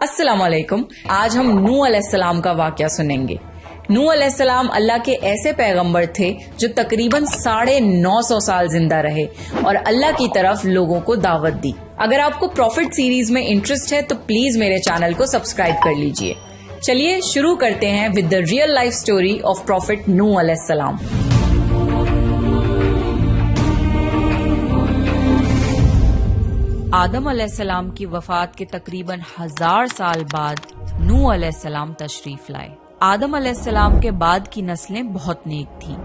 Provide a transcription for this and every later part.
अस्सलाम वालेकुम। आज हम नूह अलैहिस्सलाम का वाकया सुनेंगे। नूह अलैहिस्सलाम अल्लाह के ऐसे पैगंबर थे जो तकरीबन 950 साल जिंदा रहे और अल्लाह की तरफ लोगों को दावत दी। अगर आपको प्रॉफिट सीरीज में इंटरेस्ट है तो प्लीज मेरे चैनल को सब्सक्राइब कर लीजिए। चलिए शुरू करते हैं with the real life story of prophet नूह अलैहिस्सलाम। आदम अलैहिस्सलाम की वफात के तकरीबन 1000 साल बाद नूह अलैहिस्सलाम तशरीफ लाए। आदम अलैहिस्सलाम के बाद की नस्लें बहुत नेक थीं,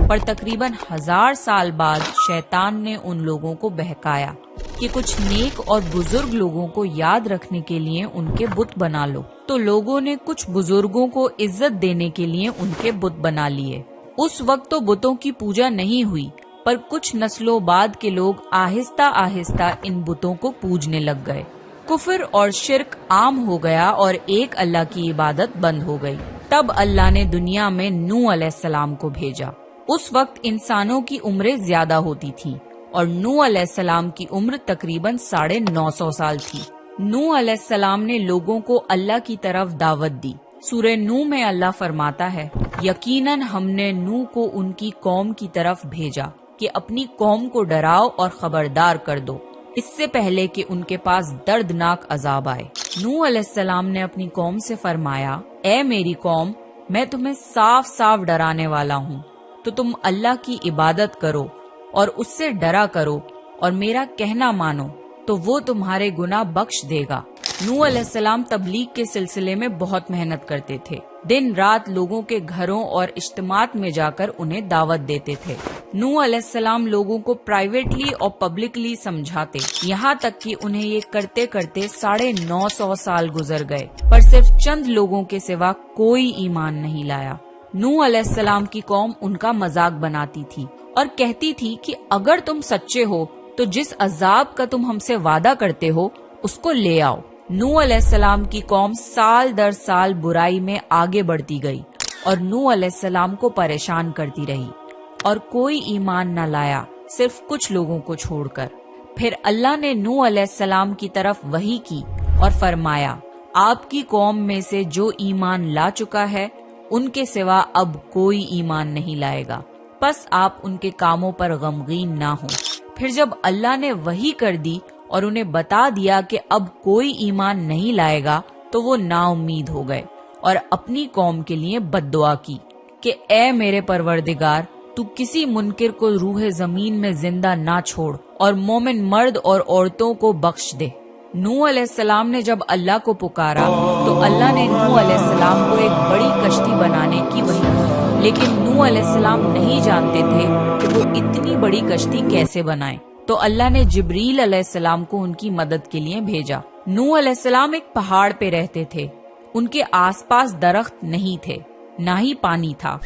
पर तकरीबन 1000 साल बाद शैतान ने उन लोगों को बहकाया कि कुछ नेक और बुजुर्ग लोगों को याद रखने के लिए उनके बुत बना लो। तो लोगों ने कुछ बुजुर्गों को इज्जत देने के लिए उनके बुत बना लिए। उस वक्त तो बुतों की पूजा नहीं हुई, पर कुछ नस्लों बाद के लोग आहिस्ता आहिस्ता इन बुतों को पूजने लग गए। कुफर और शिर्क आम हो गया और एक अल्लाह की इबादत बंद हो गई। तब अल्लाह ने दुनिया में नूह अलैहिस्सलाम को भेजा। उस वक्त इंसानों की उम्रें ज्यादा होती थीं और नूह अलैहिस्सलाम की उम्र तकरीबन 950 साल थी। नूह अलैहिस्सलाम ने लोगों को अल्लाह की तरफ दावत दी। सूरह नूह में अल्लाह फरमाता है, यकीनन हमने नूह को उनकी कौम की तरफ भेजा कि अपनी कौम को डराओ और खबरदार कर दो, इससे पहले कि उनके पास दर्दनाक अजाब आए। नूह अलैहिस्सलाम ने अपनी कौम से फरमाया, ए मेरी कौम, मैं तुम्हें साफ साफ डराने वाला हूँ, तो तुम अल्लाह की इबादत करो और उससे डरा करो और मेरा कहना मानो, तो वो तुम्हारे गुनाह बख्श देगा। नूह अलैहिस्सलाम तबलीग के सिलसिले में बहुत मेहनत करते थे। दिन रात लोगों के घरों और इज्तिमात में जाकर उन्हें दावत देते थे। नूह अलैहिस्सलाम लोगों को प्राइवेटली और पब्लिकली समझाते, यहाँ तक कि उन्हें ये करते करते 950 साल गुजर गए, पर सिर्फ चंद लोगों के सिवा कोई ईमान नहीं लाया। नूह अलैहिस्सलाम की कौम उनका मजाक बनाती थी और कहती थी कि अगर तुम सच्चे हो तो जिस अजाब का तुम हमसे वादा करते हो उसको ले आओ। नूह अलैहिस्सलाम की कौम साल दर साल बुराई में आगे बढ़ती गई और नूह अलैहिस्सलाम को परेशान करती रही और कोई ईमान न लाया, सिर्फ कुछ लोगों को छोड़कर। फिर अल्लाह ने नूह अलैहिस्सलाम की तरफ वही की और फरमाया, आपकी कौम में से जो ईमान ला चुका है उनके सिवा अब कोई ईमान नहीं लाएगा, बस आप उनके कामों पर गमगीन ना हो। फिर जब अल्लाह ने वही कर दी और उन्हें बता दिया कि अब कोई ईमान नहीं लाएगा, तो वो नाउम्मीद हो गए और अपनी कौम के लिए बद्दुआ की कि ए मेरे परवरदिगार, तू किसी मुनकिर को रूह जमीन में जिंदा ना छोड़ और मोमिन मर्द और औरतों को बख्श दे। नूह अलैहिस्सलाम ने जब अल्लाह को पुकारा तो अल्लाह ने नूह अलैहिस्सलाम को एक बड़ी कश्ती बनाने की वही की, लेकिन नूह अलैहिस्सलाम नहीं जानते थे कि वो इतनी बड़ी कश्ती कैसे बनाएं। तो अल्लाह ने जिब्रील अलैहिस्सलाम को उनकी मदद के लिए भेजा। नूह अलैहिस्सलाम एक पहाड़ पे रहते थे। उनके आसपास दरख्त नहीं थे, ना ही पानी था।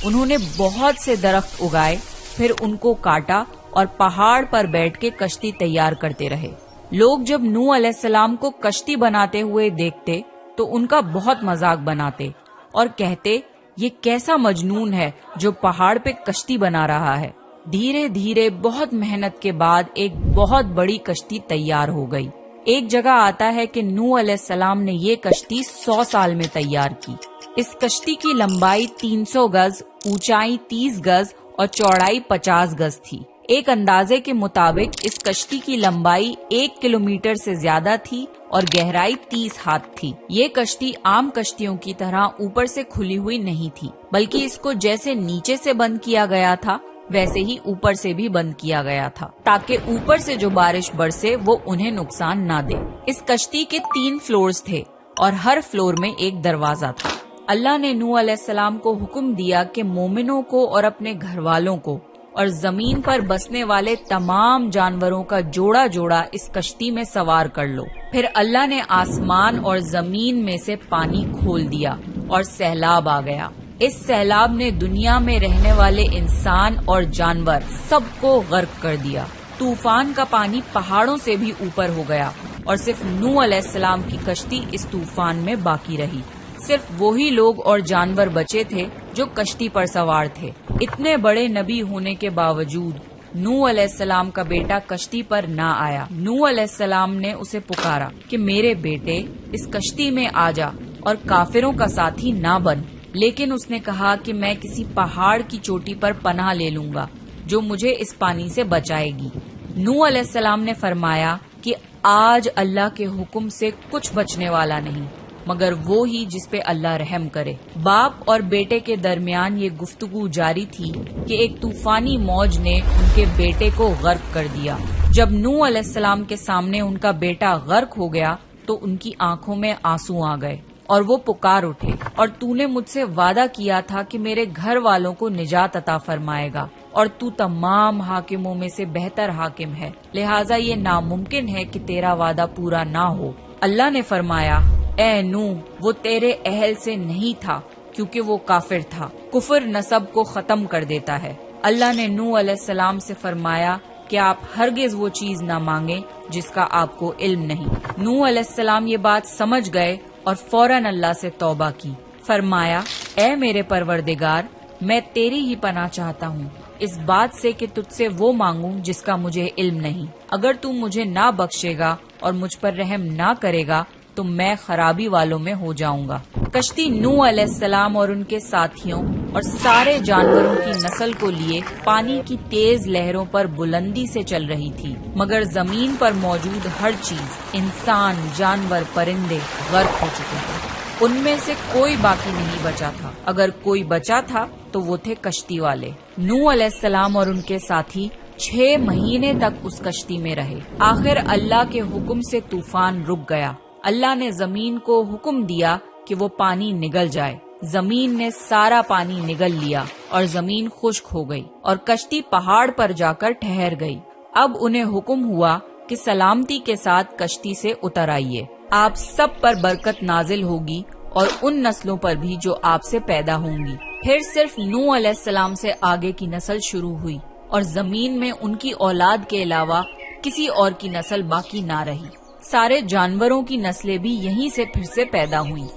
उन्होंने बहुत से दरख्त उगाए, फिर उनको काटा और पहाड़ पर बैठ के कश्ती तैयार करते रहे। लोग जब नूह अलैहिस्सलाम को कश्ती बनाते हुए देखते तो उनका बहुत मजाक बनाते और कहते, ये कैसा मजनून है जो पहाड़ पे कश्ती बना रहा है। धीरे धीरे बहुत मेहनत के बाद एक बहुत बड़ी कश्ती तैयार हो गई। एक जगह आता है कि नूह अलैहिस्सलाम ने ये कश्ती 100 साल में तैयार की। इस कश्ती की लंबाई 300 गज, ऊंचाई 30 गज और चौड़ाई 50 गज थी। एक अंदाजे के मुताबिक इस कश्ती की लंबाई 1 किलोमीटर से ज्यादा थी और गहराई 30 हाथ थी। ये कश्ती आम कश्तियों की तरह ऊपर से खुली हुई नहीं थी, बल्कि इसको जैसे नीचे से बंद किया गया था वैसे ही ऊपर से भी बंद किया गया था, ताकि ऊपर से जो बारिश बरसे वो उन्हें नुकसान ना दे। इस कश्ती के 3 फ्लोर्स थे और हर फ्लोर में एक दरवाजा था। अल्लाह ने नूह अलैहिस्सलाम को हुक्म दिया कि मोमिनों को और अपने घर वालों को और जमीन पर बसने वाले तमाम जानवरों का जोड़ा जोड़ा इस कश्ती में सवार कर लो। फिर अल्लाह ने आसमान और जमीन में से पानी खोल दिया और सैलाब आ गया। इस सैलाब ने दुनिया में रहने वाले इंसान और जानवर सबको गर्क कर दिया। तूफान का पानी पहाड़ों से भी ऊपर हो गया और सिर्फ नूह अलैहिस्सलाम की कश्ती इस तूफान में बाकी रही। सिर्फ वही लोग और जानवर बचे थे जो कश्ती पर सवार थे। इतने बड़े नबी होने के बावजूद نوح علیہ السلام کا بیٹا کشتی پر نہ آیا۔ نوح علیہ السلام نے اسے پکارا کہ میرے بیٹے اس کشتی میں آ جا اور کافروں کا ساتھی نہ بن، لیکن اس نے کہا کہ میں کسی پہاڑ کی چوٹی پر پناہ لے لوں گا جو مجھے اس پانی سے بچائے گی۔ نوح علیہ السلام نے فرمایا کہ آج اللہ کے حکم سے کچھ بچنے والا نہیں مگر وہ ہی جس پہ اللہ رحم کرے۔ باپ اور بیٹے کے درمیان یہ گفتگو جاری تھی کہ ایک طوفانی موج نے ان کے بیٹے کو غرق کر دیا۔ جب نوح علیہ السلام کے سامنے ان کا بیٹا غرق ہو گیا تو ان کی آنکھوں میں آنسو آ گئے اور وہ پکار اٹھے، اور تو نے مجھ سے وعدہ کیا تھا کہ میرے گھر والوں کو نجات عطا فرمائے گا، اور تو تمام حاکموں میں سے بہتر حاکم ہے، لہٰذا یہ ناممکن ہے کہ تیرا وعدہ پورا نہ ہو۔ اللہ نے فرمایا، اے نوح، وہ تیرے اہل سے نہیں تھا کیونکہ وہ کافر تھا۔ کفر نسب کو ختم کر دیتا ہے۔ اللہ نے نوح علیہ السلام سے فرمایا کہ آپ ہرگز وہ چیز نہ مانگیں جس کا آپ کو علم نہیں۔ نوح علیہ السلام یہ بات سمجھ گئے اور فوراً اللہ سے توبہ کی۔ فرمایا، اے میرے پروردگار، میں تیری ہی پناہ چاہتا ہوں اس بات سے کہ تجھ سے وہ مانگوں جس کا مجھے علم نہیں۔ اگر تو مجھے نہ بخشے گا اور مجھ پر رحم نہ کرے گا تو میں خرابی والوں میں ہو جاؤں گا۔ کشتی نوح علیہ السلام اور ان کے ساتھیوں اور سارے جانوروں کی نسل کو لیے پانی کی تیز لہروں پر بلندی سے چل رہی تھی، مگر زمین پر موجود ہر چیز، انسان، جانور، پرندے غرق ہو چکے تھے۔ ان میں سے کوئی باقی نہیں بچا تھا، اگر کوئی بچا تھا تو وہ تھے کشتی والے۔ نوح علیہ السلام اور ان کے ساتھی 6 مہینے تک اس کشتی میں رہے۔ آخر اللہ کے حکم سے طوفان رک گیا۔ اللہ نے زمین کو حکم دیا کہ وہ پانی نگل جائے۔ زمین نے سارا پانی نگل لیا اور زمین خشک ہو گئی اور کشتی پہاڑ پر جا کر ٹھہر گئی۔ اب انہیں حکم ہوا کہ سلامتی کے ساتھ کشتی سے اتر آئیے، آپ سب پر برکت نازل ہوگی اور ان نسلوں پر بھی جو آپ سے پیدا ہوں گی۔ پھر صرف نوح علیہ السلام سے آگے کی نسل شروع ہوئی اور زمین میں ان کی اولاد کے علاوہ کسی اور کی نسل باقی نہ رہی۔ سارے جانوروں کی نسلیں بھی یہیں سے پھر سے پیدا ہوئیں۔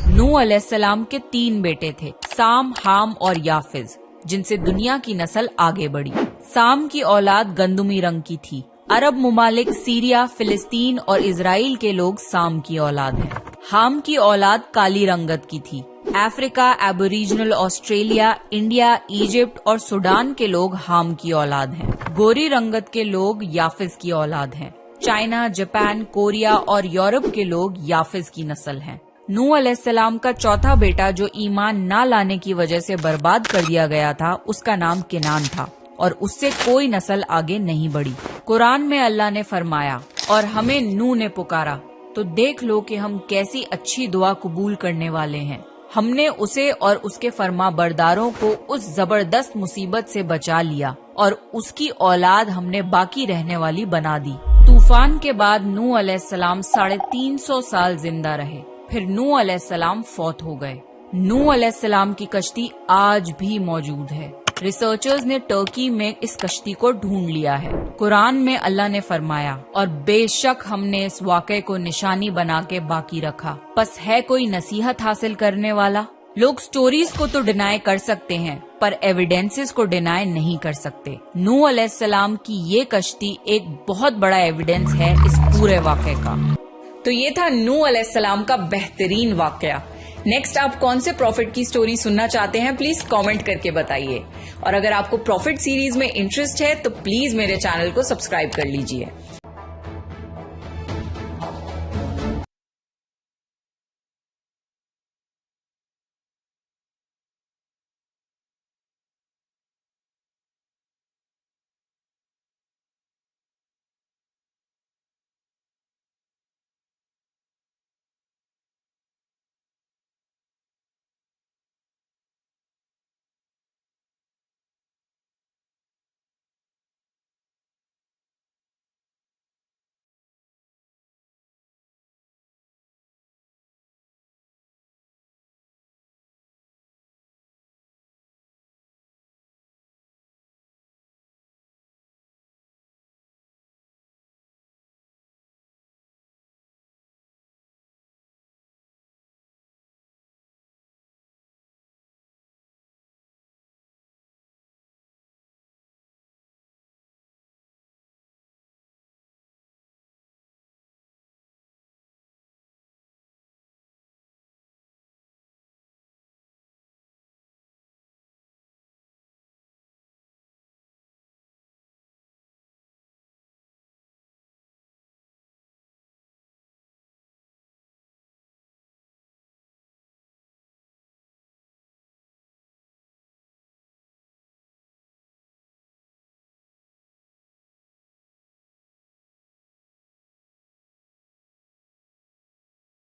نوح علیہ السلام کے 3 بیٹے تھے، سام، حام اور یافز، جن سے دنیا کی نسل آگے بڑھی۔ سام کی اولاد گندمی رنگ کی تھی۔ عرب ممالک سیریا، فلسطین اور اسرائیل کے لوگ سام کی اولاد ہیں۔ حام کی اولاد کالی رنگت کی تھی۔ افریقہ، ایبوریجنل آسٹریلیا، انڈیا، ایجپٹ اور سوڈان کے لوگ حام کی اولاد ہیں۔ گوری رنگت کے لوگ یافز کی اولاد ہیں۔ چائنا، جاپان، کوریا اور یورپ کے لوگ یافز کی نسل ہیں۔ نوح علیہ السلام کا چوتھا بیٹا جو ایمان نہ لانے کی وجہ سے برباد کر دیا گیا تھا، اس کا نام کنان تھا اور اس سے کوئی نسل آگے نہیں بڑھی۔ قرآن میں اللہ نے فرمایا، اور ہمیں نوح نے پکارا تو دیکھ لو کہ ہم کیسی اچھی دعا قبول کرنے والے ہیں۔ ہم نے اسے اور اس کے فرما برداروں کو اس زبردست مصیبت سے بچا لیا اور اس کی اولاد ہم نے باقی رہنے والی بنا دی۔ طوفان کے بعد نوح علیہ السلام 350 سال زندہ رہے، پھر نوح علیہ السلام فوت ہو گئے۔ نوح علیہ السلام کی کشتی آج بھی موجود ہے۔ ریسرچرز نے ترکی میں اس کشتی کو ڈھونڈ لیا ہے۔ قرآن میں اللہ نے فرمایا، اور بے شک ہم نے اس واقعے کو نشانی بنا کے باقی رکھا، پس ہے کوئی نصیحت حاصل کرنے والا؟ لوگ سٹوریز کو تو ڈینائی کر سکتے ہیں پر ایویڈنسز کو ڈینائی نہیں کر سکتے۔ نوح علیہ السلام کی یہ کشتی ایک بہت بڑا ایویڈنس ہے اس پورے واقعے کا۔ تو یہ تھا نوح علیہ السلام کا بہترین واقعہ۔ نیکسٹ آپ کون سے پروفٹ کی سٹوری سننا چاہتے ہیں پلیز کامنٹ کر کے بتائیے، اور اگر آپ کو پروفٹ سیریز میں انٹرسٹ ہے تو پلیز میرے چینل کو سبسکرائب کر لیجئے۔